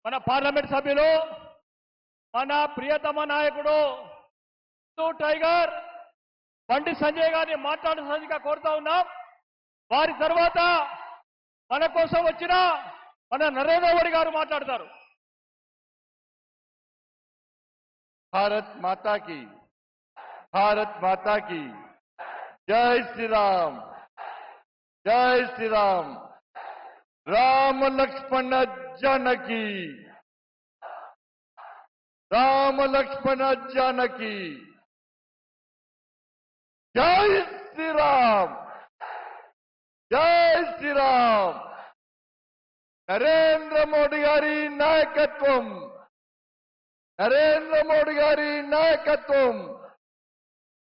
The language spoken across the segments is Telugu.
మన పార్లమెంట్ సభ్యులు మన ప్రియతమ నాయకుడు టైగర్ బండి సంజయ్ గారిని మాట్లాడాల్సిందిగా కోరుతా ఉన్నాం. వారి తర్వాత మన కోసం వచ్చిన మన నరేంద్ర మోడీ గారు మాట్లాడతారు. भारत माता की, भारत माता की जय श्री राम, जय श्री राम। राम लक्ष्मण जानकी, राम लक्ष्मण जानकी, जय श्री राम, जय श्री राम। नरेंद्र मोदी गारी नायकत्वम, नरेंद्र मोदी गारी नायकत्वम,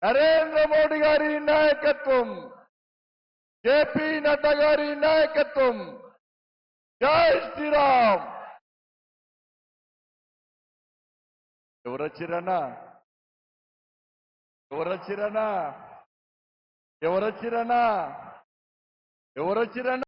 नरेंद्र मोदी गारी नायकत्वम, जेपी नड्डा गारी नायकत्वम, जय श्री राम। ఎవరొచ్చిరన్నా ఎవరొచ్చిరన్నా ఎవరొచ్చిరన్నా ఎవరొచ్చిరన్నా